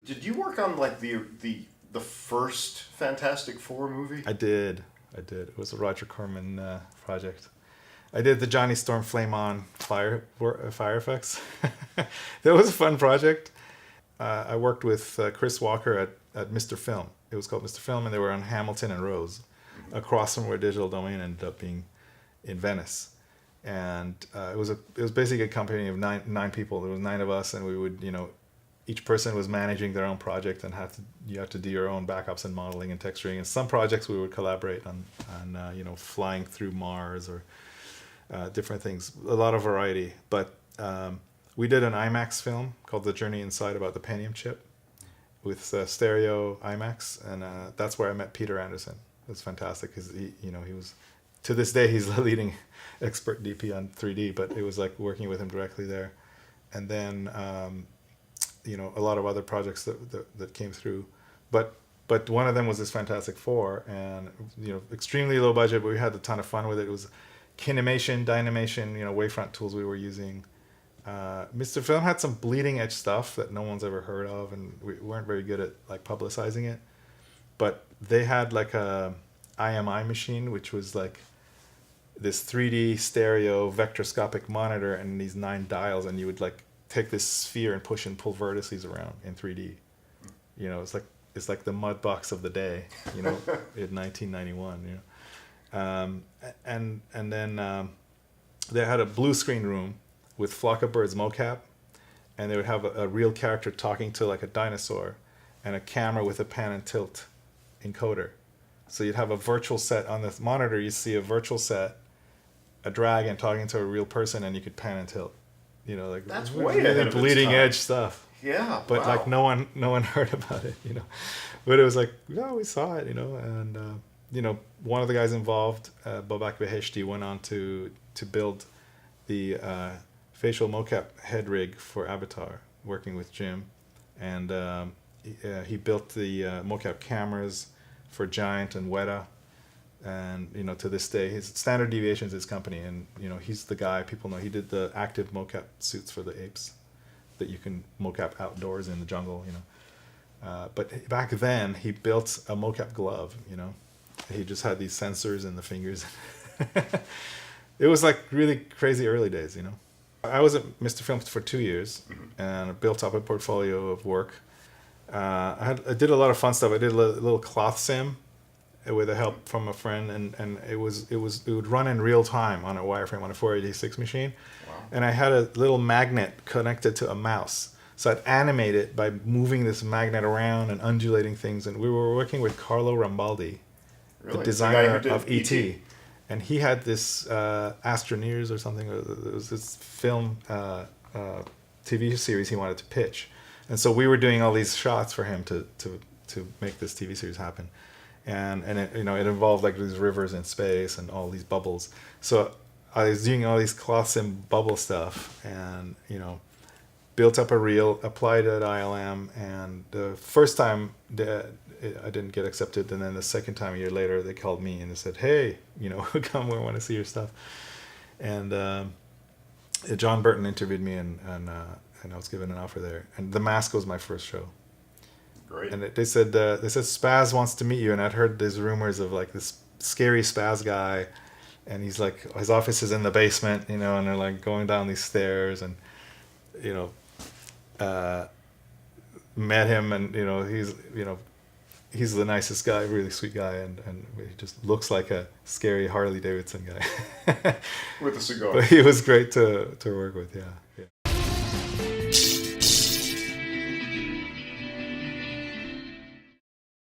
Did you work on like the first Fantastic Four movie? I did. It was a Roger Corman project. I did the Johnny Storm Flame On fire effects. That was a fun project. I worked with Chris Walker at Mr. Film. It was called Mr. Film, and they were on Hamilton and Rose, across from where Digital Domain ended up being in Venice. And it was basically a company of nine people. There was 9 of us, and we would, each person was managing their own project, and you had to do your own backups and modeling and texturing. And some projects we would collaborate on flying through Mars or different things, a lot of variety. But we did an IMAX film called The Journey Inside about the Pentium chip with stereo IMAX, and that's where I met Peter Anderson. It was fantastic because he was, to this day, he's the leading expert DP on 3D, but it was like working with him directly there. And then a lot of other projects that came through, but one of them was this Fantastic Four, and extremely low budget, but we had a ton of fun with it. It was Kinemation, Dynamation, wavefront tools we were using. Mr. Film had some bleeding edge stuff that no one's ever heard of, and we weren't very good at like publicizing it. But they had like a IMI machine, which was like this 3D stereo vectorscopic monitor and these 9 dials, and you would like take this sphere and push and pull vertices around in 3D. It's like the mud box of the day, in 1991. And then they had a blue screen room with Flock of Birds mocap, and they would have a real character talking to like a dinosaur, and a camera with a pan and tilt encoder. So you'd have a virtual set on the monitor. You see a virtual set, a dragon talking to a real person, and you could pan and tilt. That's way really ahead of its bleeding time. edge stuff. Yeah, But wow. like no one heard about it. But it was like, no, we saw it. And one of the guys involved, Babak Beheshti, went on to build the facial mocap head rig for Avatar, working with Jim, and he built the mocap cameras for Giant and Weta, and to this day, his Standard Deviation is his company, and he's the guy people know. He did the active mocap suits for the apes that you can mocap outdoors in the jungle. But back then, he built a mocap glove. He just had these sensors in the fingers. It was like really crazy early days. I was at Mr. Film for 2 years, and I built up a portfolio of work. I did a lot of fun stuff. I did a little cloth sim with the help from a friend, and it would run in real time on a wireframe on a 486 machine. Wow. And I had a little magnet connected to a mouse, so I'd animate it by moving this magnet around and undulating things. And we were working with Carlo Rambaldi, Really? the designer guy who did of E.T. E.T.? And he had this Astroneers or something. It was this film TV series he wanted to pitch, and so we were doing all these shots for him to make this TV series happen, and it it involved like these rivers in space and all these bubbles. So I was doing all these cloth sim bubble stuff, and built up a reel, applied it at ILM, and the first time I didn't get accepted, and then the second time, a year later, they called me and they said, "Hey, come, we want to see your stuff." And John Burton interviewed me, and I was given an offer there. And The Mask was my first show. Great. And they said Spaz wants to meet you, and I'd heard these rumors of like this scary Spaz guy, and he's like, his office is in the basement, and they're like going down these stairs, and met him, and he's the nicest guy, really sweet guy, and he just looks like a scary Harley Davidson guy. With a cigar. But he was great to work with, yeah.